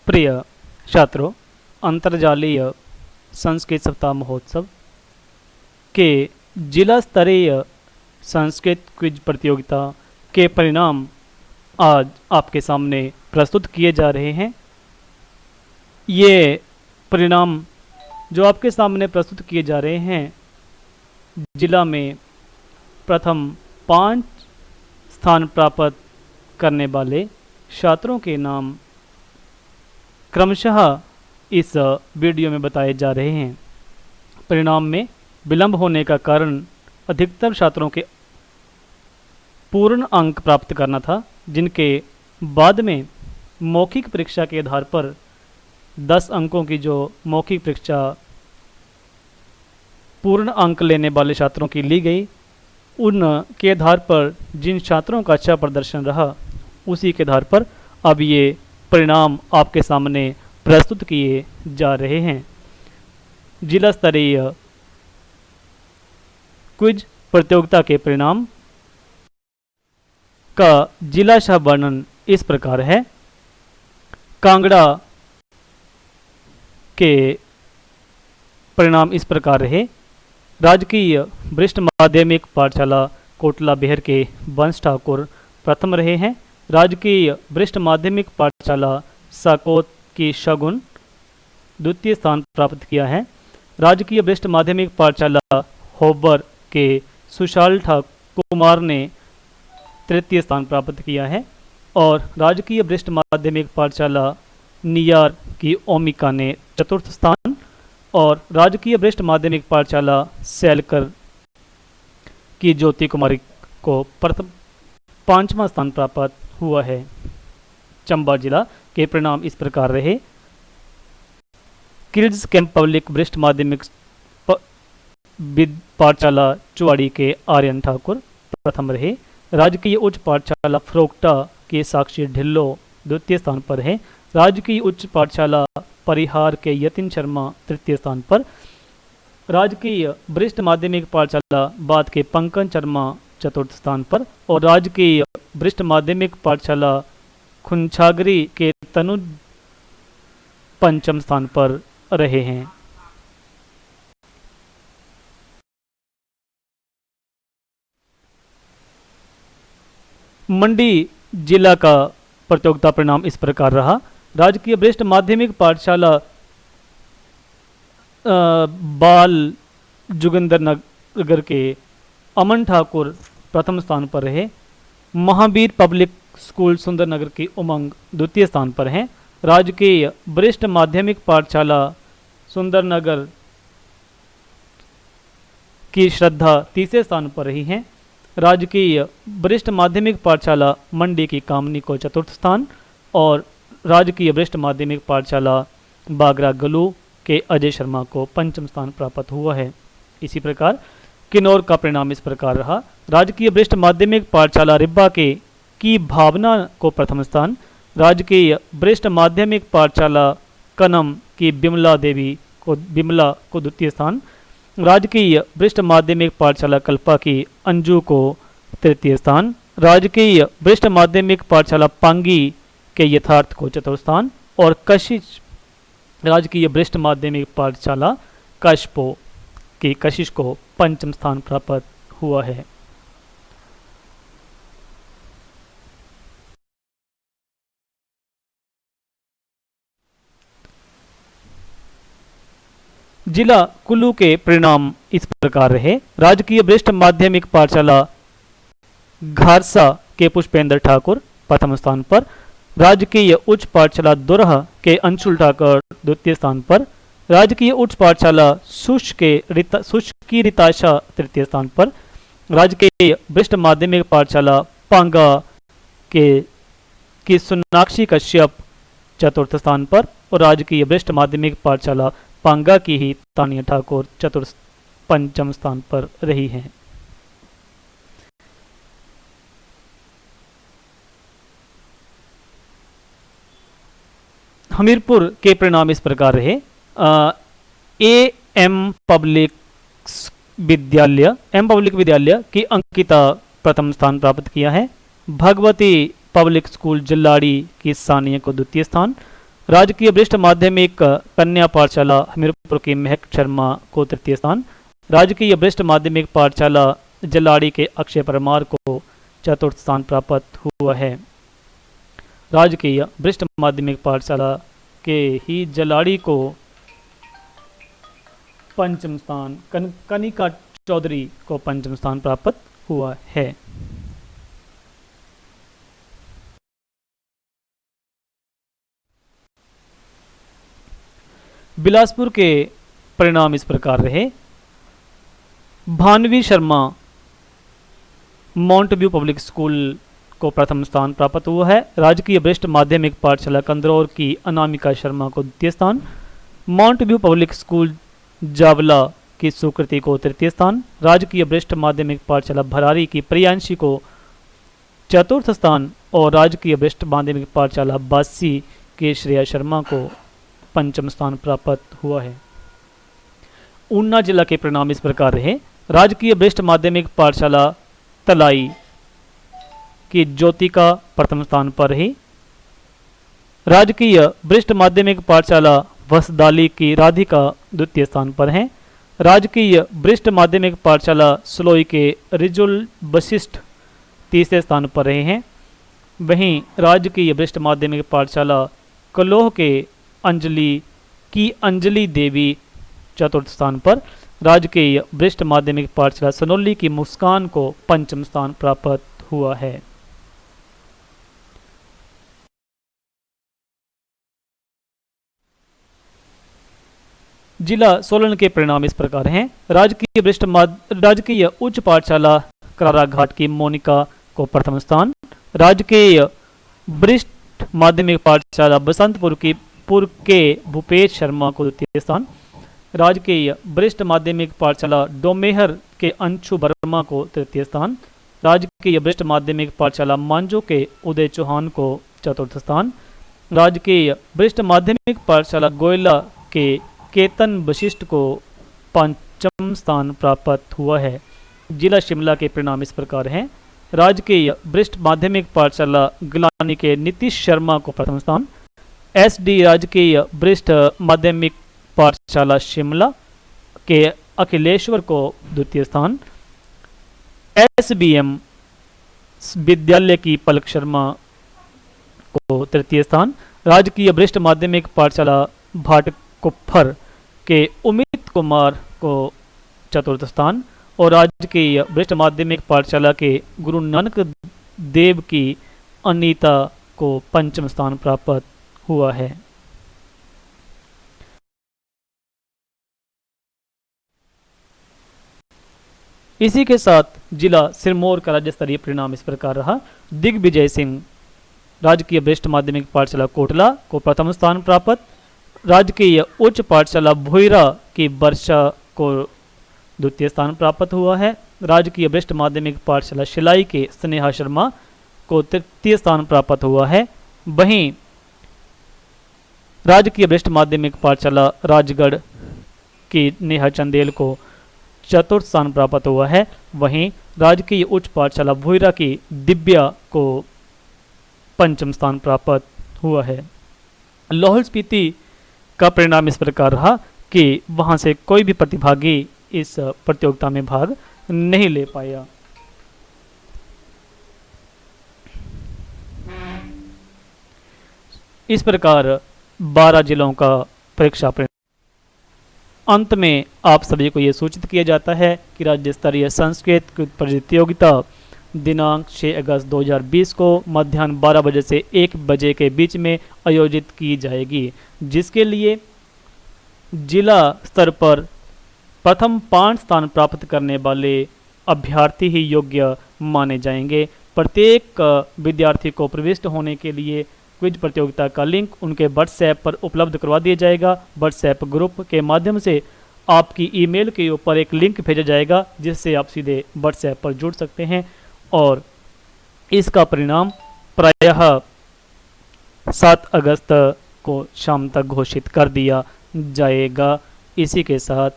प्रिय छात्रों, अंतर्जालीय संस्कृत सप्ताह महोत्सव के जिला स्तरीय संस्कृत क्विज प्रतियोगिता के परिणाम आज आपके सामने प्रस्तुत किए जा रहे हैं। ये परिणाम जो आपके सामने प्रस्तुत किए जा रहे हैं, जिला में प्रथम 5 स्थान प्राप्त करने वाले छात्रों के नाम क्रमशः इस वीडियो में बताए जा रहे हैं। परिणाम में विलंब होने का कारण अधिकतर छात्रों के पूर्ण अंक प्राप्त करना था, जिनके बाद में मौखिक परीक्षा के आधार पर 10 अंकों की जो मौखिक परीक्षा पूर्ण अंक लेने वाले छात्रों की ली गई, उनके आधार पर जिन छात्रों का अच्छा प्रदर्शन रहा, उसी के आधार पर अब ये परिणाम आपके सामने प्रस्तुत किए जा रहे हैं। जिला स्तरीय क्विज प्रतियोगिता के परिणाम का जिलाशाह वर्णन इस प्रकार है। कांगड़ा के परिणाम इस प्रकार रहे। राजकीय वरिष्ठ माध्यमिक पाठशाला कोटला बेहर के वंश ठाकुर प्रथम रहे हैं। राजकीय वरिष्ठ माध्यमिक पाठशाला साकोत की शगुन द्वितीय स्थान प्राप्त किया है। राजकीय वरिष्ठ माध्यमिक पाठशाला होबर के सुशाल कुमार ने तृतीय स्थान प्राप्त किया है और राजकीय वरिष्ठ माध्यमिक पाठशाला नियार की ओमिका ने चतुर्थ स्थान और राजकीय वरिष्ठ माध्यमिक पाठशाला सैलकर की ज्योति कुमारी को प्रथम 5वां स्थान प्राप्त हुआ है। चंबा जिला के परिणाम इस प्रकार रहे। किड्स कैंप पब्लिक वरिष्ठ माध्यमिक पाठशाला चुवाड़ी के आर्यन ठाकुर प्रथम रहे। राजकीय उच्च पाठशाला फ्रोक्टा के साक्षी ढिल्लो द्वितीय स्थान पर है। राजकीय उच्च पाठशाला परिहार के यतिन शर्मा तृतीय स्थान पर। राजकीय वरिष्ठ माध्यमिक पाठशाला बाद के पंकज शर्मा चतुर्थ स्थान पर और राजकीय वरिष्ठ माध्यमिक पाठशाला खुंछागरी के तनु पंचम स्थान पर रहे हैं। मंडी जिला का प्रतियोगिता परिणाम इस प्रकार रहा। राजकीय वरिष्ठ माध्यमिक पाठशाला बाल जोगिंदर नगर के अमन ठाकुर प्रथम स्थान पर रहे। महावीर पब्लिक स्कूल सुंदरनगर की उमंग द्वितीय स्थान पर हैं। राजकीय वरिष्ठ माध्यमिक पाठशाला सुंदरनगर की श्रद्धा तीसरे स्थान पर रही हैं। राजकीय वरिष्ठ माध्यमिक पाठशाला मंडी की कामनी को चतुर्थ स्थान और राजकीय वरिष्ठ माध्यमिक पाठशाला बागरा गलू के अजय शर्मा को पंचम स्थान प्राप्त हुआ है। इसी प्रकार किन्नौर का परिणाम इस प्रकार रहा। राजकीय वरिष्ठ माध्यमिक पाठशाला रिब्बा के की भावना को प्रथम स्थान। राजकीय वरिष्ठ माध्यमिक पाठशाला कनम की बिमला को द्वितीय स्थान। राजकीय वरिष्ठ माध्यमिक पाठशाला कल्पा की अंजू को तृतीय स्थान। राजकीय वरिष्ठ माध्यमिक पाठशाला पांगी के यथार्थ को चतुर्थ स्थान और कशिश राजकीय वरिष्ठ माध्यमिक पाठशाला कशपो की कशिश को पंचम स्थान प्राप्त हुआ है। जिला कुल्लू के परिणाम इस प्रकार रहे। राजकीय वरिष्ठ माध्यमिक पाठशाला घारसा के पुष्पेंद्र ठाकुर प्रथम स्थान पर। राजकीय उच्च पाठशाला दुरह के अंशुल ठाकुर द्वितीय स्थान पर। राजकीय उच्च पाठशाला सुश की रिताशा तृतीय स्थान पर। राजकीय वरिष्ठ माध्यमिक पाठशाला पांगा की सोनाक्षी कश्यप चतुर्थ स्थान पर और राजकीय वरिष्ठ माध्यमिक पाठशाला पांगा की ही तानिया ठाकुर पंचम स्थान पर रही हैं। हमीरपुर के परिणाम इस प्रकार रहे। एम पब्लिक विद्यालय की अंकिता प्रथम स्थान प्राप्त किया है। भगवती पब्लिक स्कूल जल्लाड़ी की सानिया को द्वितीय स्थान। राजकीय वरिष्ठ माध्यमिक कन्या पाठशाला हमीरपुर की महक शर्मा को तृतीय स्थान। राजकीय वरिष्ठ माध्यमिक पाठशाला जलाड़ी के अक्षय परमार को चतुर्थ स्थान प्राप्त हुआ है। राजकीय वरिष्ठ माध्यमिक पाठशाला के ही जलाड़ी को पंचम स्थान, कनिका चौधरी को पंचम स्थान प्राप्त हुआ है। बिलासपुर के परिणाम इस प्रकार रहे। Bhanvi Sharma mount view public school को प्रथम स्थान प्राप्त हुआ है। राजकीय वरिष्ठ माध्यमिक पाठशाला कंदरौर की अनामिका शर्मा को द्वितीय स्थान। Mount view public school Jawla की सुकृति को तृतीय स्थान। राजकीय वरिष्ठ माध्यमिक पाठशाला भरारी की प्रियांशी को चतुर्थ स्थान और राजकीय वरिष्ठ माध्यमिक पाठशाला बासी के श्रेया शर्मा को पंचम स्थान प्राप्त हुआ है। ऊना जिला के परिणाम इस प्रकार रहे। राजकीय वरिष्ठ माध्यमिक पाठशाला तलाई की ज्योतिका प्रथम स्थान पर रही। राजकीय वरिष्ठ माध्यमिक पाठशाला वसदाली की राधिका द्वितीय स्थान पर हैं। राजकीय वरिष्ठ माध्यमिक पाठशाला सलोई के रिजुल वशिष्ठ तीसरे स्थान पर रहे हैं। वहीं राजकीय वरिष्ठ माध्यमिक पाठशाला कलोह के अंजलि देवी चतुर्थ स्थान पर। राजकीय वरिष्ठ माध्यमिक पाठशाला सनोली की मुस्कान को पंचम स्थान प्राप्त हुआ है। जिला सोलन के परिणाम इस प्रकार हैं। राजकीय उच्च पाठशाला करारा घाट की मोनिका को प्रथम स्थान। राजकीय वरिष्ठ माध्यमिक पाठशाला बसंतपुर की पुर के भूपेश शर्मा को द्वितीय स्थान। राजकीय वरिष्ठ माध्यमिक पाठशाला डोमेहर के अंशु वर्मा को तृतीय स्थान। राजकीय वरिष्ठ माध्यमिक पाठशाला मांजो के उदय चौहान को चतुर्थ स्थान। राजकीय वरिष्ठ माध्यमिक पाठशाला गोयला के केतन वशिष्ठ को पंचम स्थान प्राप्त हुआ है। जिला शिमला के परिणाम इस प्रकार हैं। राजकीय वरिष्ठ माध्यमिक पाठशाला गिलानी के नीतीश शर्मा को प्रथम स्थान। एसडी राजकीय वरिष्ठ माध्यमिक पाठशाला शिमला के अखिलेश्वर को द्वितीय स्थान। एसबीएम विद्यालय की पलक शर्मा को तृतीय स्थान। राजकीय वरिष्ठ माध्यमिक पाठशाला भाटकुफर के उमित कुमार को चतुर्थ स्थान और राजकीय वरिष्ठ माध्यमिक पाठशाला के गुरु नानक देव की अनीता को पंचम स्थान प्राप्त हुआ है। इसी के साथ जिला सिरमौर का राज्य स्तरीय परिणाम इस प्रकार रहा। दिग्विजय सिंह राजकीय वरिष्ठ माध्यमिक पाठशाला कोटला को प्रथम स्थान प्राप्त। राजकीय उच्च पाठशाला भोईरा की वर्षा को द्वितीय स्थान प्राप्त हुआ है। राजकीय वरिष्ठ माध्यमिक पाठशाला शिलाई के स्नेहा शर्मा को तृतीय स्थान प्राप्त हुआ है। वहीं राजकीय वरिष्ठ माध्यमिक पाठशाला राजगढ़ की नेहा चंदेल को चतुर्थ स्थान प्राप्त हुआ है। वहीं राजकीय उच्च पाठशाला भोईरा की दिव्या को पंचम स्थान प्राप्त हुआ है। लाहौल स्पीति का परिणाम इस प्रकार रहा कि वहां से कोई भी प्रतिभागी इस प्रतियोगिता में भाग नहीं ले पाया। इस प्रकार 12 जिलों का परीक्षा परिणाम। अंत में आप सभी को यह सूचित किया जाता है कि राज्य स्तरीय संस्कृत प्रतियोगिता दिनांक 6 अगस्त 2020 को मध्याह्न 12 बजे से 1 बजे के बीच में आयोजित की जाएगी, जिसके लिए जिला स्तर पर प्रथम 5 स्थान प्राप्त करने वाले अभ्यर्थी ही योग्य माने जाएंगे। प्रत्येक विद्यार्थी को प्रविष्ट होने के लिए क्विज प्रतियोगिता का लिंक उनके व्हाट्सएप पर उपलब्ध करवा दिया जाएगा। व्हाट्सएप ग्रुप के माध्यम से आपकी ईमेल के ऊपर एक लिंक भेजा जाएगा, जिससे आप सीधे व्हाट्सएप पर जुड़ सकते हैं और इसका परिणाम प्रायः 7 अगस्त को शाम तक घोषित कर दिया जाएगा। इसी के साथ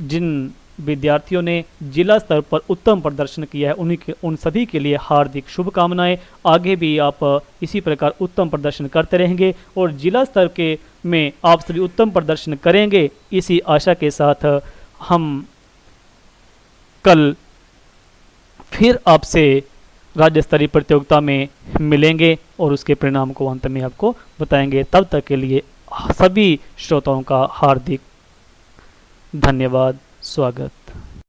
जिन विद्यार्थियों ने जिला स्तर पर उत्तम प्रदर्शन किया है उन सभी के लिए हार्दिक शुभकामनाएं। आगे भी आप इसी प्रकार उत्तम प्रदर्शन करते रहेंगे और जिला स्तर के में आप सभी उत्तम प्रदर्शन करेंगे, इसी आशा के साथ हम कल फिर आपसे राज्य स्तरीय प्रतियोगिता में मिलेंगे और उसके परिणाम को अंत में आपको बताएंगे। तब तक के लिए सभी श्रोताओं का हार्दिक धन्यवाद, स्वागत।